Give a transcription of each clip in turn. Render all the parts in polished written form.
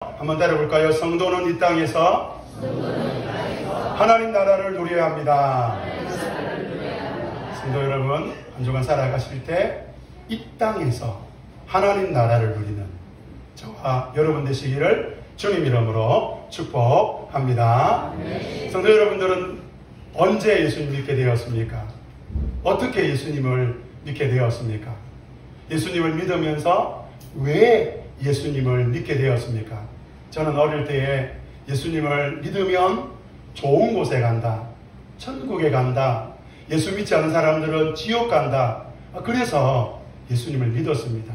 한번 따라볼까요? 성도는 이 땅에서 하나님 나라를 누려야 합니다. 성도 여러분, 한 주간 살아가실 때 이 땅에서 하나님 나라를 누리는 저와 여러분 되시기를 주님 이름으로 축복합니다. 성도 여러분들은 언제 예수님 믿게 되었습니까? 어떻게 예수님을 믿게 되었습니까? 예수님을 믿으면서 왜 예수님을 믿게 되었습니까? 저는 어릴 때에 예수님을 믿으면 좋은 곳에 간다, 천국에 간다, 예수 믿지 않은 사람들은 지옥 간다, 그래서 예수님을 믿었습니다.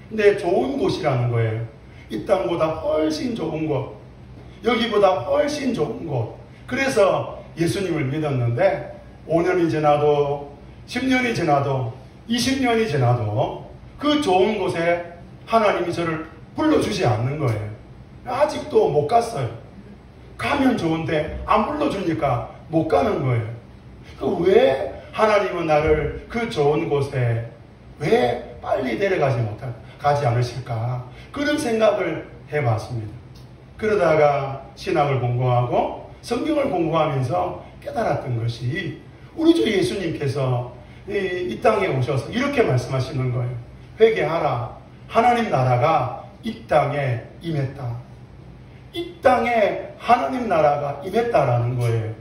근데 좋은 곳이라는 거예요. 이 땅보다 훨씬 좋은 곳, 여기보다 훨씬 좋은 곳, 그래서 예수님을 믿었는데 5년이 지나도 10년이 지나도 20년이 지나도 그 좋은 곳에 하나님이 저를 불러주지 않는 거예요. 아직도 못 갔어요. 가면 좋은데 안 불러주니까 못 가는 거예요. 왜 하나님은 나를 그 좋은 곳에 왜 빨리 가지 않으실까? 그런 생각을 해봤습니다. 그러다가 신학을 공부하고 성경을 공부하면서 깨달았던 것이 우리 주 예수님께서 이 땅에 오셔서 이렇게 말씀하시는 거예요. 회개하라. 하나님 나라가 이 땅에 임했다. 이 땅에 하나님 나라가 임했다라는 거예요.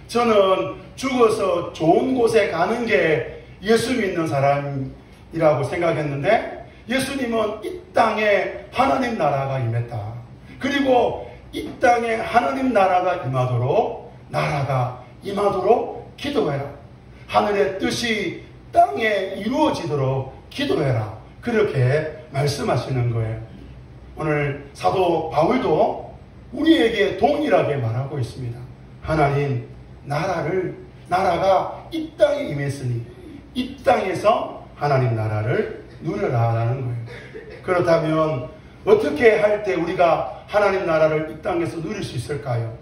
저는 죽어서 좋은 곳에 가는 게 예수 믿는 사람이라고 생각했는데 예수님은 이 땅에 하나님 나라가 임했다. 그리고 이 땅에 하나님 나라가 임하도록 기도해라. 하늘의 뜻이 땅에 이루어지도록 기도해라. 그렇게 말씀하시는 거예요. 오늘 사도 바울도 우리에게 동일하게 말하고 있습니다. 하나님 나라가 이 땅에 임했으니 이 땅에서 하나님 나라를 누려라라는 거예요. 그렇다면 어떻게 할 때 우리가 하나님 나라를 이 땅에서 누릴 수 있을까요?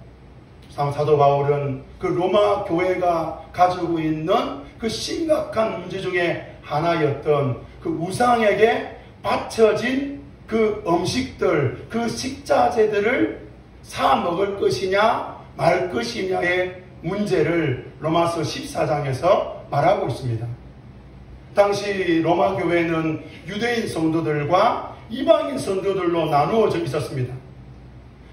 사도 바울은 그 로마 교회가 가지고 있는 그 심각한 문제 중에 하나였던 그 우상에게 바쳐진 그 음식들, 그 식자재들을 사 먹을 것이냐 말 것이냐의 문제를 로마서 14장에서 말하고 있습니다. 당시 로마 교회는 유대인 성도들과 이방인 성도들로 나누어져 있었습니다.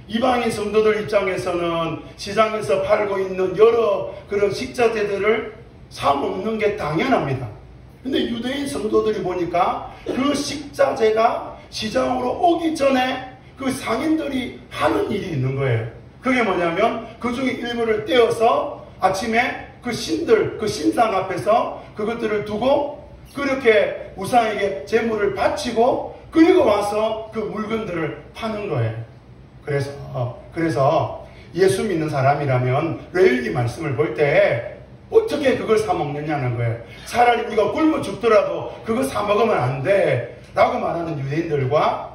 이방인 성도들 입장에서는 시장에서 팔고 있는 여러 그런 식자재들을 사 먹는 게 당연합니다. 근데 유대인 성도들이 보니까 그 식자재가 시장으로 오기 전에 그 상인들이 하는 일이 있는 거예요. 그게 뭐냐면 그 중에 일부를 떼어서 아침에 그 신상 앞에서 그것들을 두고 그렇게 우상에게 제물을 바치고 그리고 와서 그 물건들을 파는 거예요. 그래서 예수 믿는 사람이라면 레위기 말씀을 볼 때 어떻게 그걸 사 먹느냐는 거예요. 차라리 네가 굶어 죽더라도 그거 사 먹으면 안 돼 라고 말하는 유대인들과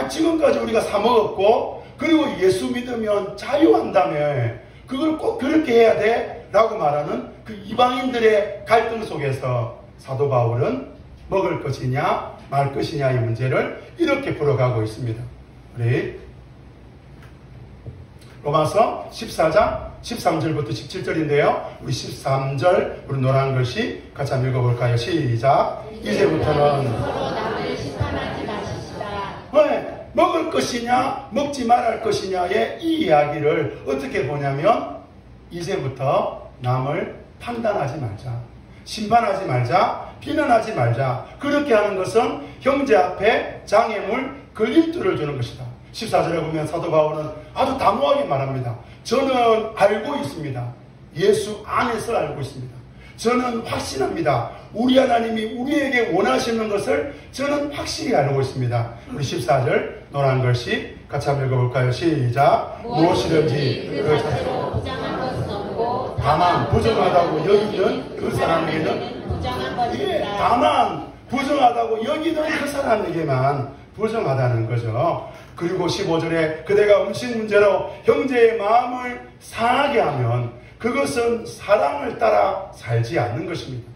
지금까지 우리가 사 먹었고 그리고 예수 믿으면 자유한다며 그걸 꼭 그렇게 해야 돼 라고 말하는 그 이방인들의 갈등 속에서 사도 바울은 먹을 것이냐 말 것이냐의 문제를 이렇게 풀어가고 있습니다. 우리 로마서 14장 13절부터 17절인데요. 우리 13절 우리 노란 글씨 같이 한번 읽어볼까요? 시작. 이제부터는 남을 심판하지 마십시다. 왜? 먹을 것이냐 먹지 말할 것이냐의 이 이야기를 어떻게 보냐면 이제부터 남을 판단하지 말자, 심판하지 말자, 비난하지 말자. 그렇게 하는 것은 형제 앞에 장애물, 걸림돌을 주는 것이다. 14절에 보면 사도 바울은 아주 단호하게 말합니다. 저는 알고 있습니다. 예수 안에서 알고 있습니다. 저는 확신합니다. 우리 하나님이 우리에게 원하시는 것을 저는 확실히 알고 있습니다. 우리 14절 노란 글씨 같이 한번 읽어볼까요? 시작. 무엇이든지 그 자체로 부정한 것은 없고 다만 부정하다고 여기는 그 사람에게는 부정한 것입니다. 다만 부정하다고 여기는 그 사람에게만 부정하다는 거죠. 그리고 15절에 그대가 음식 문제로 형제의 마음을 상하게 하면 그것은 사랑을 따라 살지 않는 것입니다.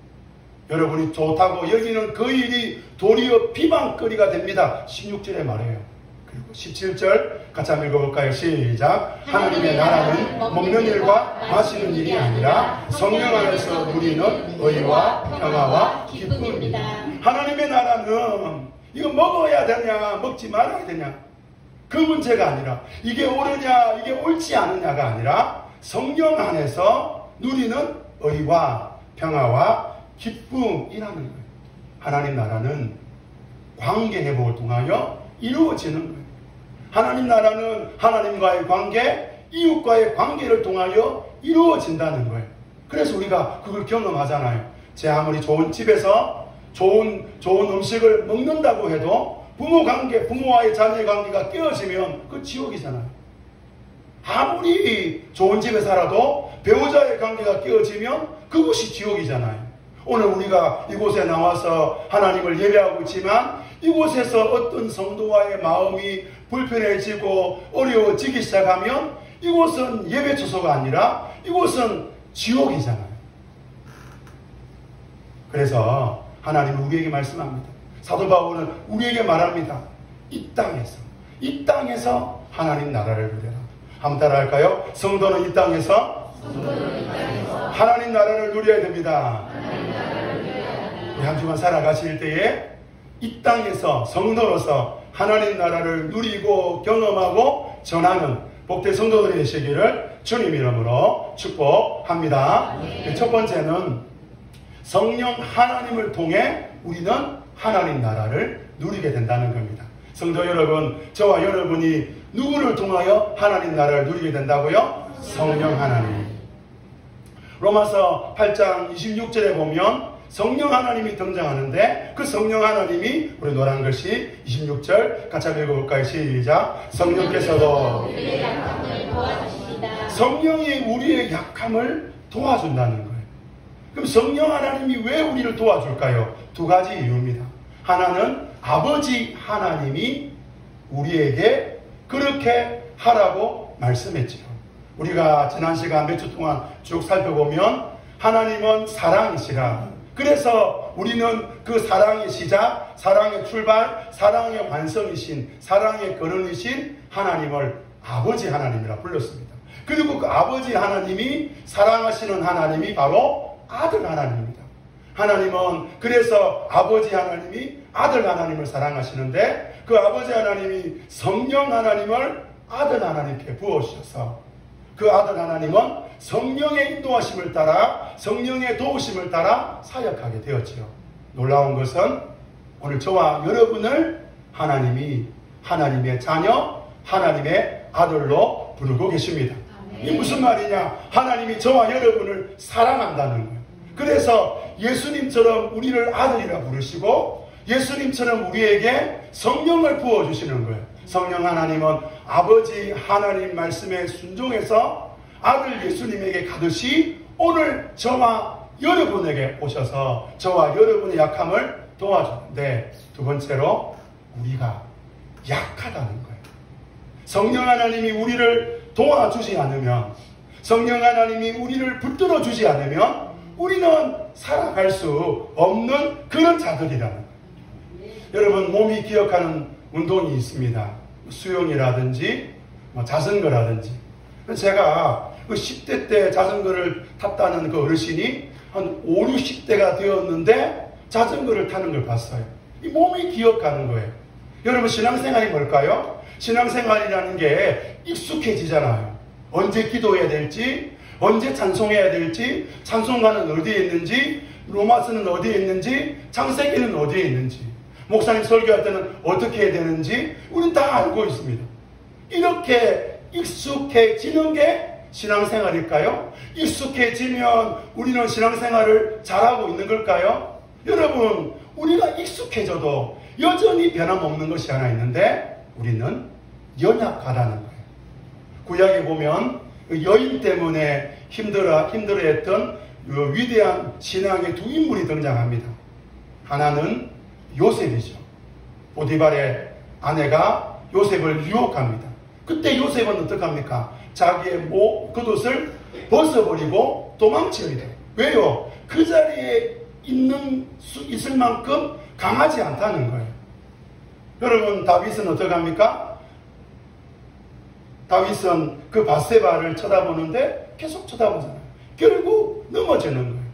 여러분이 좋다고 여기는 그 일이 도리어 비방거리가 됩니다. 16절에 말해요. 그리고 17절 같이 한번 읽어볼까요? 시작. 하나님의 나라는 먹는 일과 마시는 일이 아니라 성령 안에서 누리는 의와 평화와 기쁨입니다. 하나님의 나라는 이거 먹어야 되냐 먹지 말아야 되냐 그 문제가 아니라 이게 옳으냐 이게 옳지 않느냐가 아니라 성령 안에서 누리는 의와 평화와 기쁨이라는 거예요. 하나님 나라는 관계 회복을 통하여 이루어지는 거예요. 하나님 나라는 하나님과의 관계, 이웃과의 관계를 통하여 이루어진다는 거예요. 그래서 우리가 그걸 경험하잖아요. 제 아무리 좋은 집에서 좋은 음식을 먹는다고 해도 부모 관계, 부모와의 자녀의 관계가 깨어지면 그 지옥이잖아요. 아무리 좋은 집에 살아도 배우자의 관계가 깨어지면 그것이 지옥이잖아요. 오늘 우리가 이곳에 나와서 하나님을 예배하고 있지만 이곳에서 어떤 성도와의 마음이 불편해지고 어려워지기 시작하면 이곳은 예배 처소가 아니라 이곳은 지옥이잖아요. 그래서 하나님은 우리에게 말씀합니다. 사도 바울은 우리에게 말합니다. 이 땅에서 하나님 나라를 누려라. 한번 따라할까요? 성도는 이 땅에서 하나님 나라를 누려야 됩니다. 한 주간 살아가실 때에 이 땅에서 성도로서 하나님 나라를 누리고 경험하고 전하는 복된 성도들이 되시기를 주님 이름으로 축복합니다. 첫 번째는 성령 하나님을 통해 우리는 하나님 나라를 누리게 된다는 겁니다. 성도 여러분, 저와 여러분이 누구를 통하여 하나님 나라를 누리게 된다고요? 성령 하나님. 로마서 8장 26절에 보면 성령 하나님이 등장하는데 그 성령 하나님이 우리 노란 글씨 26절 같이 한번 읽어볼까요? 시작. 성령께서도 우리의 약함을 도와주시다. 성령이 우리의 약함을 도와준다는 거예요. 그럼 성령 하나님이 왜 우리를 도와줄까요? 두 가지 이유입니다. 하나는 아버지 하나님이 우리에게 그렇게 하라고 말씀했지요. 우리가 지난 시간 몇 주 동안 쭉 살펴보면 하나님은 사랑이시라. 그래서 우리는 그 사랑의 시작, 사랑의 출발, 사랑의 완성이신, 사랑의 근원이신 하나님을 아버지 하나님이라 불렀습니다. 그리고 그 아버지 하나님이 사랑하시는 하나님이 바로 아들 하나님입니다. 하나님은 그래서 아버지 하나님이 아들 하나님을 사랑하시는데 그 아버지 하나님이 성령 하나님을 아들 하나님께 부어주셔서 그 아들 하나님은 성령의 인도하심을 따라 성령의 도우심을 따라 사역하게 되었지요. 놀라운 것은 오늘 저와 여러분을 하나님이 하나님의 자녀, 하나님의 아들로 부르고 계십니다. 이 무슨 말이냐? 하나님이 저와 여러분을 사랑한다는 거예요. 그래서 예수님처럼 우리를 아들이라 부르시고 예수님처럼 우리에게 성령을 부어주시는 거예요. 성령 하나님은 아버지 하나님 말씀에 순종해서 아들 예수님에게 가듯이 오늘 저와 여러분에게 오셔서 저와 여러분의 약함을 도와주는데 두 번째로 우리가 약하다는 거예요. 성령 하나님이 우리를 도와주지 않으면 성령 하나님이 우리를 붙들어 주지 않으면 우리는 살아갈 수 없는 그런 자들이라는 거예요. 여러분 몸이 기억하는 운동이 있습니다. 수영이라든지 자전거라든지. 제가 그 10대 때 자전거를 탔다는 그 어르신이 한 5, 60대가 되었는데 자전거를 타는 걸 봤어요. 이 몸이 기억하는 거예요. 여러분 신앙생활이 뭘까요? 신앙생활이라는 게 익숙해지잖아요. 언제 기도해야 될지, 언제 찬송해야 될지, 찬송가는 어디에 있는지, 로마서는 어디에 있는지, 창세기는 어디에 있는지, 목사님 설교할 때는 어떻게 해야 되는지 우리는 다 알고 있습니다. 이렇게 익숙해지는 게 신앙생활일까요? 익숙해지면 우리는 신앙생활을 잘하고 있는 걸까요? 여러분, 우리가 익숙해져도 여전히 변함없는 것이 하나 있는데 우리는 연약하다는 거예요. 구약에 보면 여인 때문에 힘들어했던 위대한 신앙의 두 인물이 등장합니다. 하나는 요셉이죠. 보디발의 아내가 요셉을 유혹합니다. 그때 요셉은 어떡합니까? 자기의 겉옷을 벗어버리고 도망칩니다. 왜요? 그 자리에 있을 만큼 강하지 않다는 거예요. 여러분 다윗은 어떡합니까? 다윗은 그 밧세바를 쳐다보는데 계속 쳐다보잖아요. 결국 넘어지는 거예요.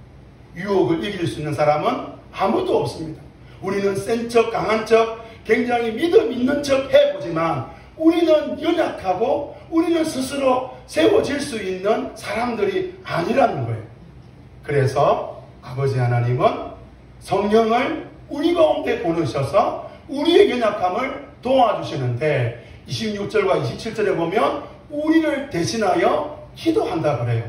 유혹을 이길 수 있는 사람은 아무도 없습니다. 우리는 센 척, 강한 척, 굉장히 믿음 있는 척 해보지만 우리는 연약하고 우리는 스스로 세워질 수 있는 사람들이 아니라는 거예요. 그래서 아버지 하나님은 성령을 우리 가운데 보내셔서 우리의 연약함을 도와주시는데 26절과 27절에 보면 우리를 대신하여 기도한다 그래요.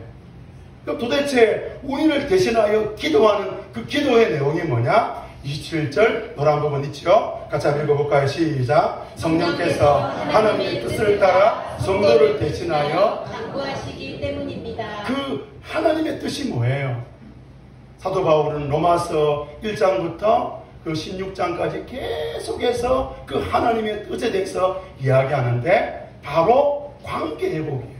그럼 도대체 우리를 대신하여 기도하는 그 기도의 내용이 뭐냐? 27절 노란 부분 있죠? 같이 한번 읽어볼까요? 시작. 성령께서 하나님의 뜻을 따라 성도를 대신하여 간구하시기 때문입니다. 그 하나님의 뜻이 뭐예요? 사도 바울은 로마서 1장부터 그 16장까지 계속해서 그 하나님의 뜻에 대해서 이야기하는데 바로 관계 회복이에요.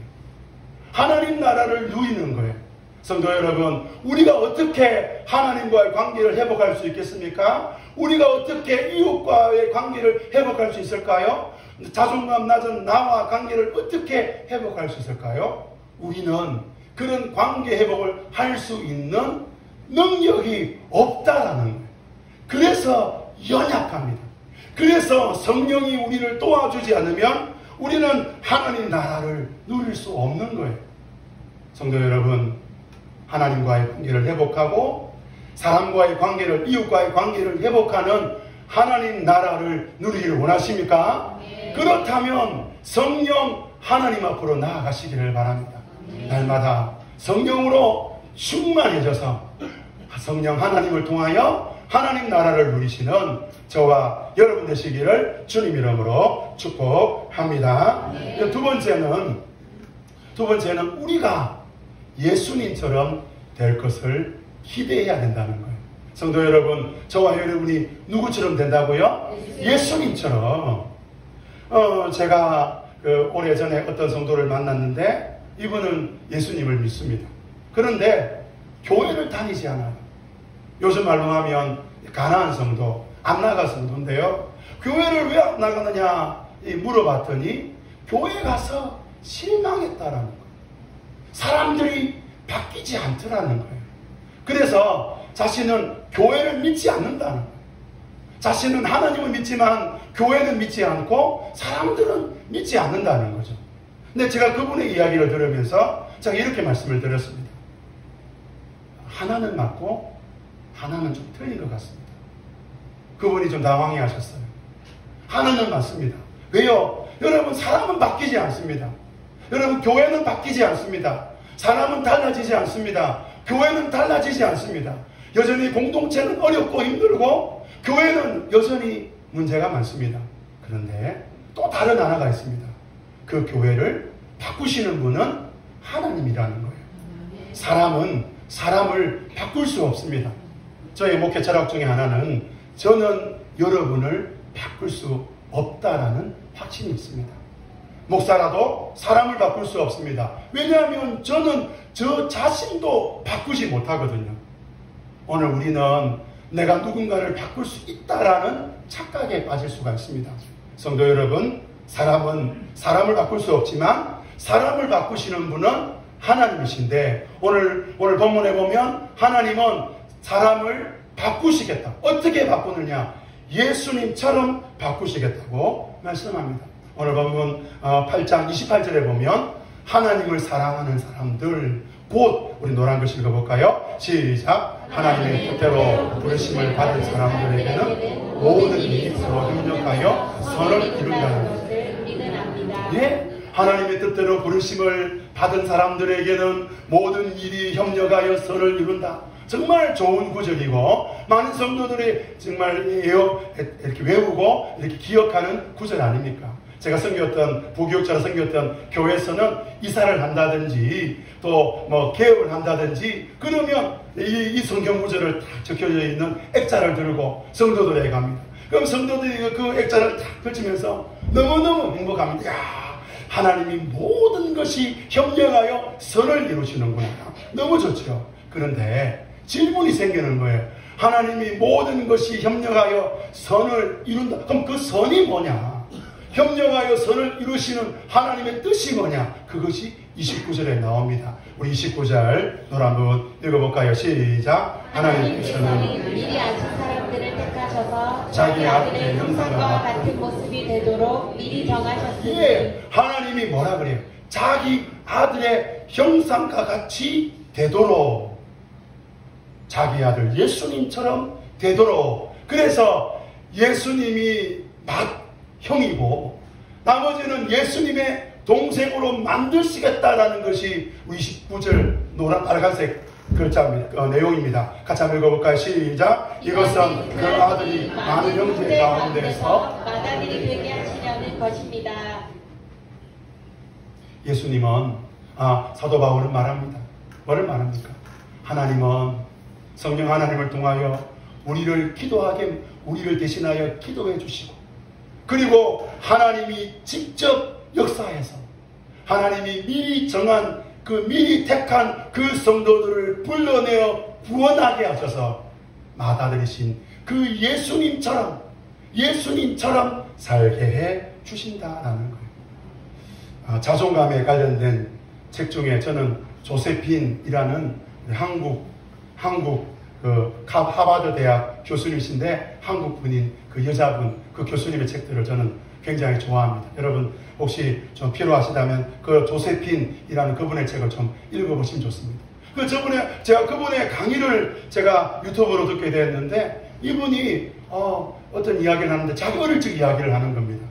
하나님 나라를 누리는 거예요. 성도 여러분, 우리가 어떻게 하나님과의 관계를 회복할 수 있겠습니까? 우리가 어떻게 이웃과의 관계를 회복할 수 있을까요? 자존감 낮은 나와 관계를 어떻게 회복할 수 있을까요? 우리는 그런 관계 회복을 할 수 있는 능력이 없다라는 거예요. 그래서 연약합니다. 그래서 성령이 우리를 도와주지 않으면 우리는 하나님 나라를 누릴 수 없는 거예요. 성도 여러분, 하나님과의 관계를 회복하고 사람과의 관계를, 이웃과의 관계를 회복하는 하나님 나라를 누리기를 원하십니까? 네. 그렇다면 성령 하나님 앞으로 나아가시기를 바랍니다. 네. 날마다 성령으로 충만해져서 성령 하나님을 통하여 하나님 나라를 누리시는 저와 여러분 되시기를 주님 이름으로 축복합니다. 네. 두 번째는 우리가 예수님처럼 될 것을 기대해야 된다는 거예요. 성도 여러분, 저와 여러분이 누구처럼 된다고요? 예수님처럼. 제가 오래전에 어떤 성도를 만났는데 이분은 예수님을 믿습니다. 그런데 교회를 다니지 않아요. 요즘 말로 하면 가난한 성도, 안 나가 성도인데요. 교회를 왜 안 나가느냐 물어봤더니 교회 가서 실망했다라는 거예요. 사람들이 바뀌지 않더라는 거예요. 그래서 자신은 교회를 믿지 않는다는 거예요. 자신은 하나님을 믿지만 교회는 믿지 않고 사람들은 믿지 않는다는 거죠. 근데 제가 그분의 이야기를 들으면서 제가 이렇게 말씀을 드렸습니다. 하나는 맞고 하나는 좀 틀린 것 같습니다. 그분이 좀 당황해 하셨어요. 하나는 맞습니다. 왜요? 여러분, 사람은 바뀌지 않습니다. 여러분, 교회는 바뀌지 않습니다. 사람은 달라지지 않습니다. 교회는 달라지지 않습니다. 여전히 공동체는 어렵고 힘들고 교회는 여전히 문제가 많습니다. 그런데 또 다른 하나가 있습니다. 그 교회를 바꾸시는 분은 하나님이라는 거예요. 사람은 사람을 바꿀 수 없습니다. 저의 목회 철학 중에 하나는 저는 여러분을 바꿀 수 없다라는 확신이 있습니다. 목사라도 사람을 바꿀 수 없습니다. 왜냐하면 저는 저 자신도 바꾸지 못하거든요. 오늘 우리는 내가 누군가를 바꿀 수 있다라는 착각에 빠질 수가 있습니다. 성도 여러분, 사람은 사람을 바꿀 수 없지만 사람을 바꾸시는 분은 하나님이신데 오늘 본문에 보면 하나님은 사람을 바꾸시겠다. 어떻게 바꾸느냐? 예수님처럼 바꾸시겠다고 말씀합니다. 오늘 본문 8장 28절에 보면 하나님을 사랑하는 사람들, 곧 우리 노란 글 읽어볼까요? 시작. 하나님의 뜻대로 부르심을 받은 사람들에게는 모든 일이 서로 협력하여 선을 이룬다는 것을 우리는 압니다. 예? 하나님의 뜻대로 부르심을 받은 사람들에게는 모든 일이 협력하여 선을 이룬다. 정말 좋은 구절이고 많은 성도들이 정말 이렇게 외우고 이렇게 기억하는 구절 아닙니까? 제가 섬겼던 부교육자로 섬겼던 교회에서는 이사를 한다든지 또 뭐 개업을 한다든지 그러면 이 성경 구절을 딱 적혀져 있는 액자를 들고 성도들에게 갑니다. 그럼 성도들이 그 액자를 딱 펼치면서 너무너무 행복합니다. 야, 하나님이 모든 것이 협력하여 선을 이루시는구나. 너무 좋죠. 그런데 질문이 생기는 거예요. 하나님이 모든 것이 협력하여 선을 이룬다. 그럼 그 선이 뭐냐? 협력하여 선을 이루시는 하나님의 뜻이 뭐냐? 그것이 29절에 나옵니다. 우리 29절 노래 한번 읽어볼까요? 시작. 하나님께서는 미리 아신 사람들을 택하셔서 자기 자기 아들의 아들의 형상과 같은 모습이 되도록 미리 정하셨으니. 예, 하나님이 뭐라 그래요? 자기 아들의 형상과 같이 되도록, 자기 아들 예수님처럼 되도록. 그래서 예수님이 형이고 나머지는 예수님의 동생으로 만드시겠다라는 것이 29절 노란 빨간색 글자입니다. 내용입니다. 같이 한번 읽어볼까요? 시작. 이것은 그 아들이 많은 형제 가운데서 맏아들이 되게 하시려는 것입니다. 예수님은 사도 바울은 말합니다. 뭐를 말합니까? 하나님은 성령 하나님을 통하여 우리를 대신하여 기도해 주시고, 그리고 하나님이 직접 역사해서 하나님이 미리 정한 미리 택한 그 성도들을 불러내어 구원하게 하셔서 맏아들이신 그 예수님처럼 살게 해 주신다라는 거예요. 자존감에 관련된 책 중에 저는 조세핀이라는 한국 하버드 대학 교수님이신데 한국 분인 그 여자분, 그 교수님의 책들을 저는 굉장히 좋아합니다. 여러분 혹시 좀 필요하시다면 그 조세핀이라는 그분의 책을 좀 읽어보시면 좋습니다. 그분의 강의를 제가 유튜브로 듣게 되었는데, 이분이 어떤 이야기를 하는데 자기 어릴 적 이야기를 하는 겁니다.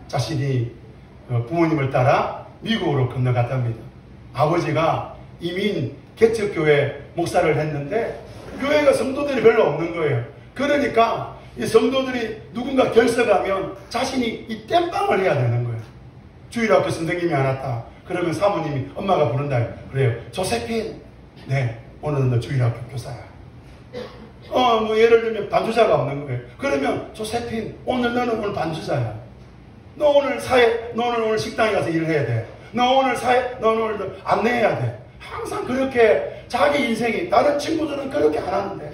자신이 부모님을 따라 미국으로 건너갔답니다. 아버지가 이민 개척교회 목사를 했는데 교회가 성도들이 별로 없는 거예요. 그러니까 이 성도들이 누군가 결석하면 자신이 이 땜빵을 해야 되는 거예요. 주일학교 선생님이 안 왔다. 그러면 사모님이, 엄마가 부른다. 그래요. 조세핀. 네, 오늘은 너 주일학교 교사야. 예를 들면 반주자가 없는 거예요. 그러면 조세핀, 너는 오늘 반주자야. 너 오늘 식당에 가서 일을 해야 돼. 너 오늘 안내해야 돼. 항상 그렇게 자기 인생이, 다른 친구들은 그렇게 안 하는데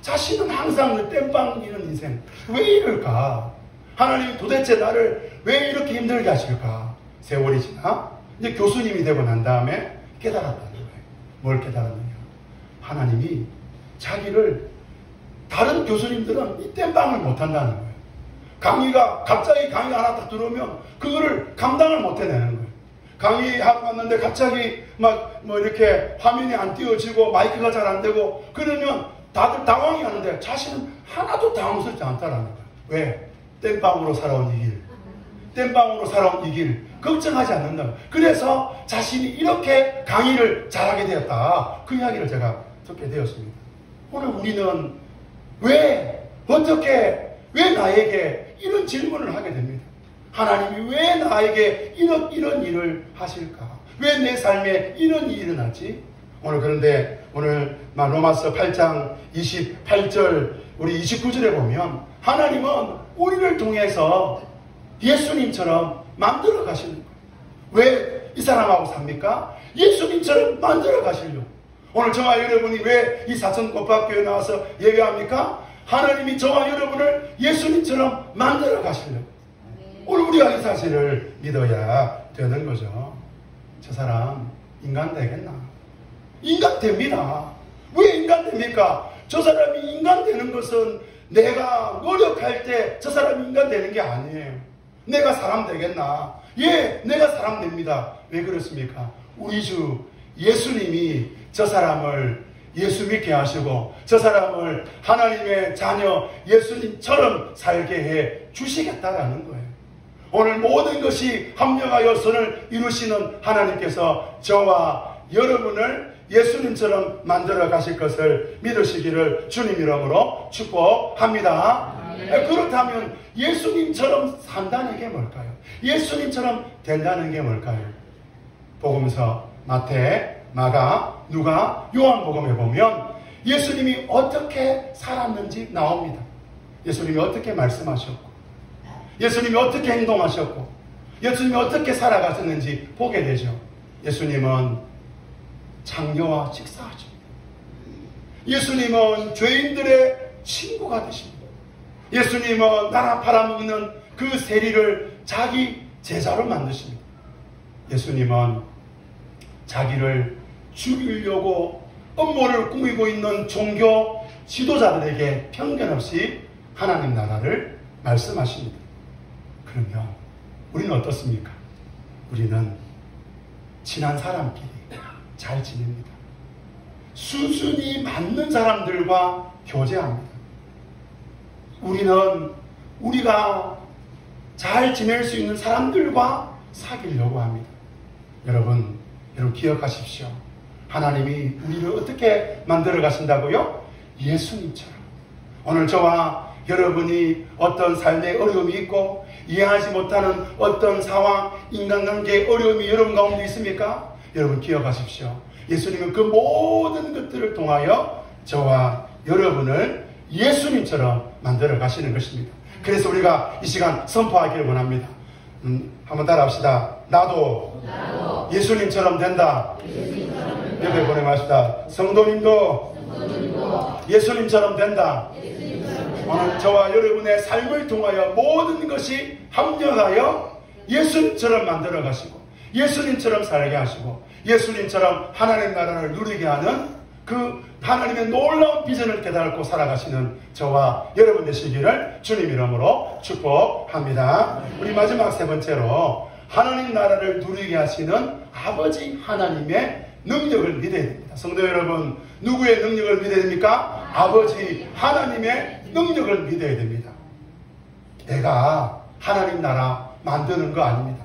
자신은 항상 땜빵 이런 인생. 왜 이럴까? 하나님이 도대체 나를 왜 이렇게 힘들게 하실까? 세월이 지나 이제 교수님이 되고 난 다음에 깨달았다는 거예요. 뭘 깨달았느냐? 하나님이 자기를, 다른 교수님들은 이 땜빵을 못한다는 거예요. 갑자기 강의가 하나 딱 들어오면 그거를 감당을 못 해내는 거예요. 강의하고 왔는데 갑자기 이렇게 화면이 안 띄워지고 마이크가 잘 안 되고 그러면 다들 당황해 하는데 자신은 하나도 당황스럽지 않다라는 거예요. 왜? 땜빵으로 살아온 이 길 걱정하지 않는다. 그래서 자신이 이렇게 강의를 잘하게 되었다. 그 이야기를 제가 듣게 되었습니다. 오늘 우리는 왜 나에게 이런 질문을 하게 됩니다. 하나님이 왜 나에게 이런 일을 하실까? 왜 내 삶에 이런 일이 일어나지? 그런데 오늘 로마서 8장 28절 우리 29절에 보면 하나님은 우리를 통해서 예수님처럼 만들어 가시는 거예요. 왜 이 사람하고 삽니까? 예수님처럼 만들어 가시려고. 오늘 저와 여러분이 왜 이 사천꽃밭교회에 나와서 예배합니까? 하나님이 저와 여러분을 예수님처럼 만들어 가시려고. 오늘 우리가 이 사실을 믿어야 되는 거죠. 저 사람 인간 되겠나? 인간 됩니다. 왜 인간 됩니까? 저 사람이 인간 되는 것은 내가 노력할 때 저 사람이 인간 되는 게 아니에요. 내가 사람 되겠나? 예, 내가 사람 됩니다. 왜 그렇습니까? 우리 주 예수님이 저 사람을 예수 믿게 하시고 저 사람을 하나님의 자녀 예수님처럼 살게 해 주시겠다라는 거예요. 오늘 모든 것이 합력하여 선을 이루시는 하나님께서 저와 여러분을 예수님처럼 만들어 가실 것을 믿으시기를 주님 이름으로 축복합니다. 그렇다면 예수님처럼 산다는 게 뭘까요? 예수님처럼 된다는 게 뭘까요? 복음서 마태, 마가, 누가, 요한복음에 보면 예수님이 어떻게 살았는지 나옵니다. 예수님이 어떻게 말씀하셨고 예수님이 어떻게 행동하셨고 예수님이 어떻게 살아가셨는지 보게 되죠. 예수님은 창녀와 식사하십니다. 예수님은 죄인들의 친구가 되십니다. 예수님은 나라 팔아먹는 그 세리를 자기 제자로 만드십니다. 예수님은 자기를 죽이려고 음모를 꾸미고 있는 종교 지도자들에게 편견 없이 하나님 나라를 말씀하십니다. 그러면 우리는 어떻습니까? 우리는 친한 사람끼리 잘 지냅니다. 수준이 맞는 사람들과 교제합니다. 우리는 우리가 잘 지낼 수 있는 사람들과 사귀려고 합니다. 여러분 기억하십시오. 하나님이 우리를 어떻게 만들어 가신다고요? 예수님처럼. 오늘 저와 여러분이 어떤 삶에 어려움이 있고 이해하지 못하는 어떤 상황, 인간관계에 어려움이 여러분 가운데 있습니까? 여러분 기억하십시오. 예수님은 그 모든 것들을 통하여 저와 여러분을 예수님처럼 만들어 가시는 것입니다. 그래서 우리가 이 시간 선포하기를 원합니다. 한번 따라합시다. 나도 예수님처럼 된다. 옆에 보내마시다. 성도님도 예수님처럼 된다. 오늘 저와 여러분의 삶을 통하여 모든 것이 합력하여 예수님처럼 만들어 가시고 예수님처럼 살게 하시고 예수님처럼 하나님 나라를 누리게 하는 그 하나님의 놀라운 비전을 깨닫고 살아가시는 저와 여러분 되시기를 주님 이름으로 축복합니다. 우리 마지막 세 번째로 하나님 나라를 누리게 하시는 아버지 하나님의 능력을 믿어야 됩니다. 성도 여러분, 누구의 능력을 믿어야 됩니까? 아버지 하나님의 능력을 믿어야 됩니다. 내가 하나님 나라 만드는 거 아닙니다.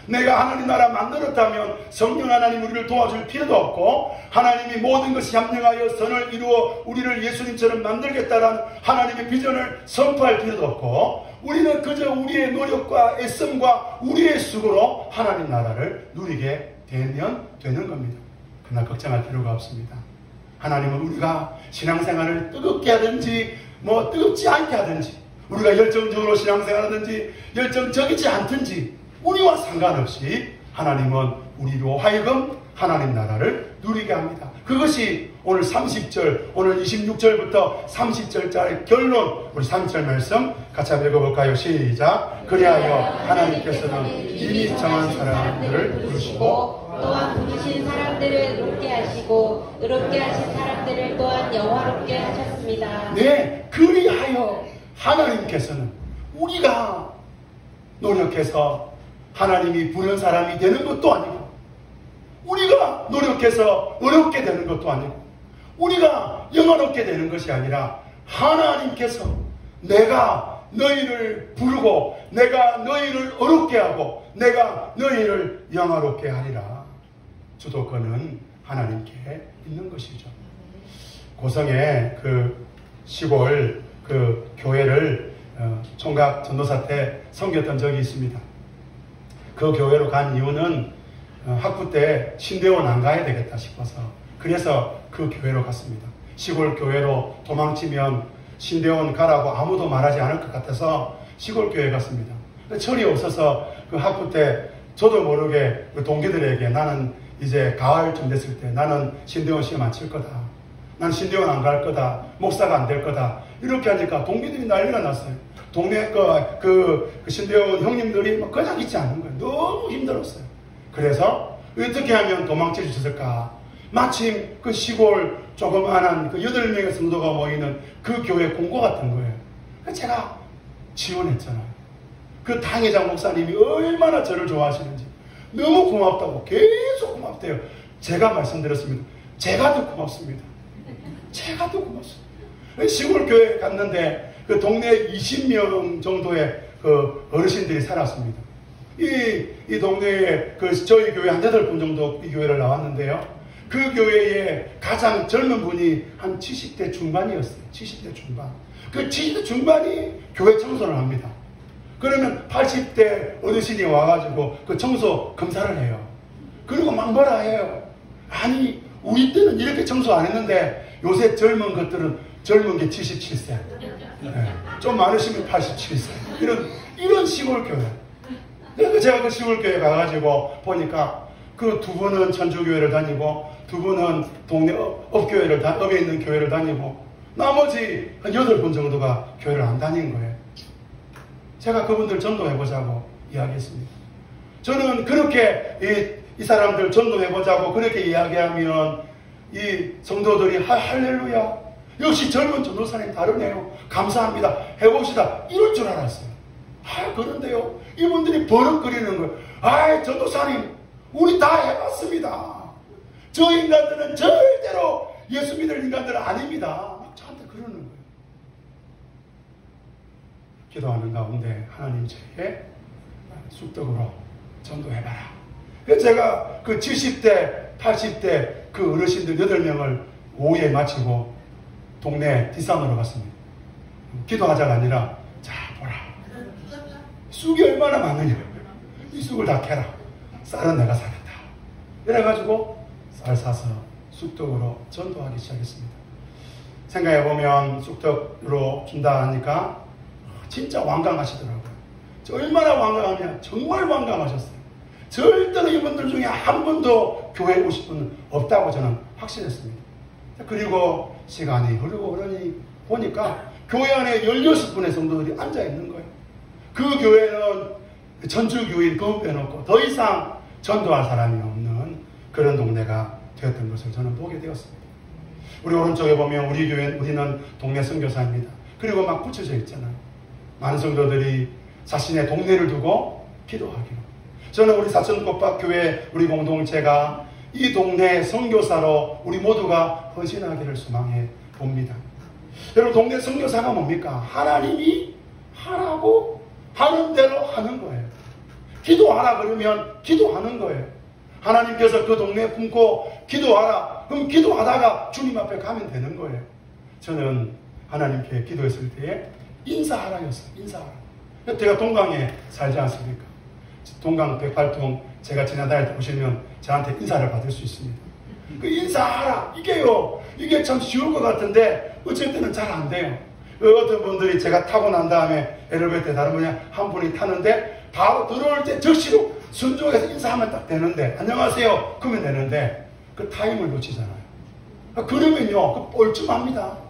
내가 하나님 나라 만들었다면 성령 하나님 우리를 도와줄 필요도 없고 하나님이 모든 것이 합력하여 선을 이루어 우리를 예수님처럼 만들겠다라는 하나님의 비전을 선포할 필요도 없고 우리는 그저 우리의 노력과 애씀과 우리의 수고로 하나님 나라를 누리게 되면 되는 겁니다. 그러나 걱정할 필요가 없습니다. 하나님은 우리가 신앙생활을 뜨겁게 하든지 뜨겁지 않게 하든지 우리가 열정적으로 신앙생활하든지 열정적이지 않든지 우리와 상관없이 하나님은 우리로 하여금 하나님 나라를 누리게 합니다. 그것이 오늘 30절, 오늘 26절부터 30절짜리 결론, 우리 3절 말씀 같이 한번 읽어볼까요? 시작. 그리하여 하나님께서는 이미 정한 사람들을 부르시고 또한 부르신 사람들을 높게 하시고 의롭게 하신 사람들을 또한 영화롭게 하셨습니다. 네, 그리하여 하나님께서는 우리가 노력해서 하나님이 부른 사람이 되는 것도 아니고 우리가 노력해서 어렵게 되는 것도 아니고 우리가 영화롭게 되는 것이 아니라 하나님께서 내가 너희를 부르고 내가 너희를 어렵게 하고 내가 너희를 영화롭게 하리라. 주도권은 하나님께 있는 것이죠. 고성의 그 시골 그 교회를 총각 전도사 때 섬겼던 적이 있습니다. 그 교회로 간 이유는 학부 때 신대원 안 가야 되겠다 싶어서 그래서 그 교회로 갔습니다. 시골 교회로 도망치면 신대원 가라고 아무도 말하지 않을 것 같아서 시골 교회에 갔습니다. 철이 없어서 그 학부 때 저도 모르게 그 동기들에게 나는 이제 가을쯤 됐을 때 나는 신대원 시험 안 칠 거다. 난 신대원 안 갈 거다. 목사가 안 될 거다. 이렇게 하니까 동기들이 난리가 났어요. 동네 그 신대원 형님들이 막 그냥 있지 않는 거예요. 너무 힘들었어요. 그래서 어떻게 하면 도망칠 수 있을까? 마침 그 시골 조그마한 그 8명의 성도가 모이는 그 교회 공고 같은 거예요. 제가 지원했잖아요. 그 당회장 목사님이 얼마나 저를 좋아하시는지 너무 고맙다고 계속 고맙대요. 제가 말씀드렸습니다. 제가 더 고맙습니다. 제가 더 고맙습니다. 시골 교회에 갔는데 그 동네에 20명 정도의 그 어르신들이 살았습니다. 이 동네에 저희 교회 한 8분 정도 이 교회를 나왔는데요. 그 교회에 가장 젊은 분이 한 70대 중반이었어요. 70대 중반. 그 70대 중반이 교회 청소를 합니다. 그러면 80대 어르신이 와가지고 그 청소 검사를 해요. 그리고 막 뭐라 해요. 아니, 우리 때는 이렇게 청소 안 했는데 요새 젊은 것들은 젊은 게 77세. 네. 좀 많으시면 87세. 이런 시골 교회. 그래서 제가 그 시골 교회 가가지고 보니까 그 두 분은 천주교회를 다니고 두 분은 동네 업에 있는 교회를 다니고 나머지 한 8분 정도가 교회를 안 다닌 거예요. 제가 그분들 전도해보자고 이야기했습니다. 저는 그렇게 이 사람들 전도해보자고 그렇게 이야기하면 이 성도들이 할렐루야, 역시 젊은 전도사님 다르네요, 감사합니다, 해봅시다, 이럴 줄 알았어요. 그런데요, 이분들이 버럭거리는 거예요. 전도사님, 우리 다 해봤습니다. 저 인간들은 절대로 예수 믿을 인간들은 아닙니다. 막 저한테 그러는 거예요. 기도하는 가운데 하나님 제게 쑥떡으로 전도해봐라. 그래서 제가 그 70대, 80대 그 어르신들 8명을 오후에 마치고 동네 뒷산으로 갔습니다. 기도하자가 아니라, 자, 보라. 쑥이 얼마나 많으냐. 이 쑥을 다 캐라. 쌀은 내가 사겠다. 이래가지고 쌀 사서 쑥떡으로 전도하기 시작했습니다. 생각해보면 쑥떡으로 준다 하니까 진짜 완강하시더라고요. 얼마나 완강하냐. 정말 완강하셨어요. 절대로 이분들 중에 한 분도 교회에 오실 분은 없다고 저는 확신했습니다. 그리고 시간이 흐르니 보니까 교회 안에 16분의 성도들이 앉아있는 거예요. 그 교회는 전주교인 그것 빼놓고 더 이상 전도할 사람이 없는 그런 동네가 되었던 것을 저는 보게 되었습니다. 우리 오른쪽에 보면 우리는 동네 선교사입니다. 그리고 막 붙여져 있잖아요. 많은 성도들이 자신의 동네를 두고 기도하기로. 저는 우리 사천꽃밭교회 우리 공동체가 이 동네 선교사로 우리 모두가 헌신하기를 소망해 봅니다. 여러분, 동네 선교사가 뭡니까? 하나님이 하라고 하는 대로 하는 거예요. 기도하라 그러면 기도하는 거예요. 하나님께서 그 동네에 품고 기도하라. 그럼 기도하다가 주님 앞에 가면 되는 거예요. 저는 하나님께 기도했을 때에 인사하라였어요. 인사하라. 제가 동강에 살지 않습니까? 동강 108동 제가 지나다닐 때 보시면 저한테 인사를 받을 수 있습니다. 그 인사하라. 이게 참 쉬울 것 같은데 어쩔 때는 잘 안 돼요. 어떤 분들이 제가 타고 난 다음에 엘리베이터에 다른 분이 한 분이 타는데 바로 들어올 때 적시로 순종해서 인사하면 딱 되는데, 안녕하세요 그러면 되는데 그 타임을 놓치잖아요. 그러면요, 그 뻘쭘합니다.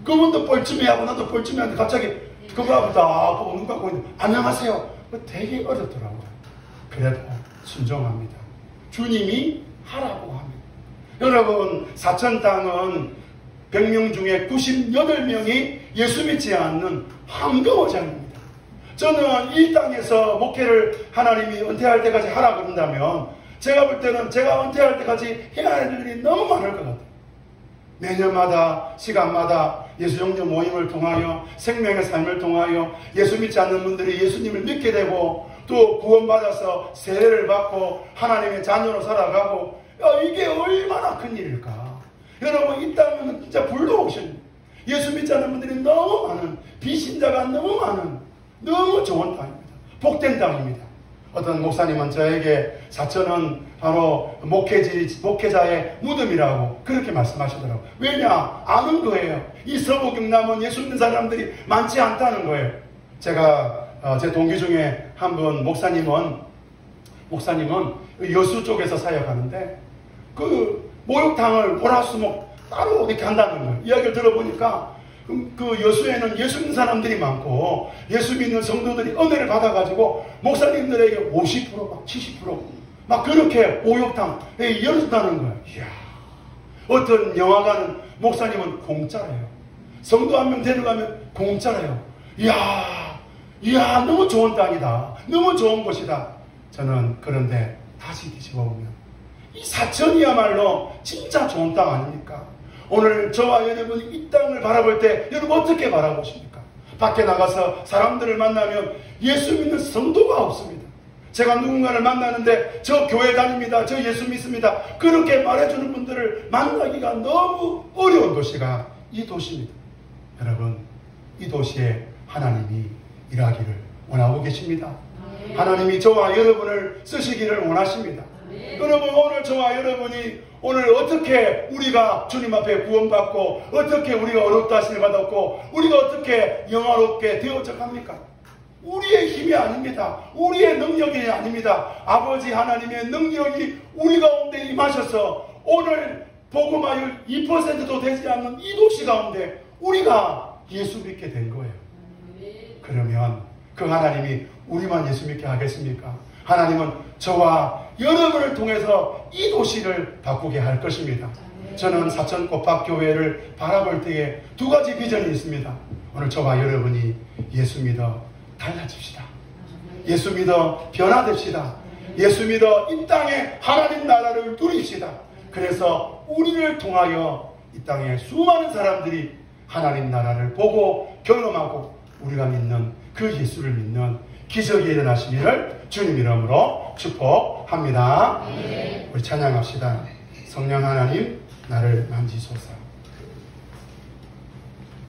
그분도 뻘쭘해하고 나도 뻘쭘해하는데 갑자기 그분 앞에 딱 보고 눈 감고 있는데 안녕하세요. 되게 어렵더라고요. 그래도 순종합니다. 주님이 하라고 합니다. 여러분, 사천 땅은 100명 중에 98명이 예수 믿지 않는 황금어장입니다. 저는 이 땅에서 목회를 하나님이 은퇴할 때까지 하라 그런다면 제가 볼 때는 제가 은퇴할 때까지 해야 할 일이 너무 많을 것 같아요. 매년마다 시간마다 예수영적 모임을 통하여 생명의 삶을 통하여 예수 믿지 않는 분들이 예수님을 믿게 되고 또 구원받아서 세례를 받고 하나님의 자녀로 살아가고, 이게 얼마나 큰 일일까. 여러분, 이 땅은 진짜 블루오션, 예수 믿지 않는 분들이 너무 많은, 비신자가 너무 많은 너무 좋은 땅입니다. 복된 땅입니다. 어떤 목사님은 저에게 사천은 바로 목회자의 무덤이라고 그렇게 말씀하시더라고요. 왜냐? 아는 거예요. 이 서부 경남은 예수 믿는 사람들이 많지 않다는 거예요. 제가 제 동기 중에 한 분 목사님은 여수 쪽에서 사역하는데 그 목욕탕을 월화수목 따로 이렇게 한다는 거예요. 이야기를 들어보니까 그 여수에는 예수 믿는 사람들이 많고 예수 믿는 성도들이 은혜를 받아가지고 목사님들에게 50% 막 70% 막 그렇게 목욕탕 열었다는 거예요. 이야, 어떤 영화관은 목사님은 공짜래요. 성도 한 명 데려가면 공짜래요. 이야, 너무 좋은 땅이다. 너무 좋은 곳이다. 저는 그런데 다시 뒤집어보면 이 사천이야말로 진짜 좋은 땅 아닙니까? 오늘 저와 여러분이 이 땅을 바라볼 때 여러분 어떻게 바라보십니까? 밖에 나가서 사람들을 만나면 예수 믿는 성도가 없습니다. 제가 누군가를 만나는데 저 교회 다닙니다. 저 예수 믿습니다. 그렇게 말해주는 분들을 만나기가 너무 어려운 도시가 이 도시입니다. 여러분, 이 도시에 하나님이 일하기를 원하고 계십니다. 하나님이 저와 여러분을 쓰시기를 원하십니다. 여러분, 오늘 저와 여러분이 오늘 어떻게 우리가 주님 앞에 구원받고 어떻게 우리가 어렵다 하심을 받았고 우리가 어떻게 영화롭게 되어져 갑니까? 우리의 힘이 아닙니다. 우리의 능력이 아닙니다. 아버지 하나님의 능력이 우리 가운데 임하셔서 오늘 복음화율 2%도 되지 않는 이 도시 가운데 우리가 예수 믿게 된 거예요. 그러면 그 하나님이 우리만 예수 믿게 하겠습니까? 하나님은 저와 여러분을 통해서 이 도시를 바꾸게 할 것입니다. 저는 사천 꼬박교회를 바라볼 때에 두 가지 비전이 있습니다. 오늘 저와 여러분이 예수 믿어 달라집시다. 예수 믿어 변화됩시다. 예수 믿어 이 땅에 하나님 나라를 누립시다. 그래서 우리를 통하여 이 땅에 수많은 사람들이 하나님 나라를 보고 경험하고 우리가 믿는 그 예수를 믿는 기적이 일어나시기를 주님 이름으로 축복합니다. 우리 찬양합시다. 성령 하나님 나를 만지소서.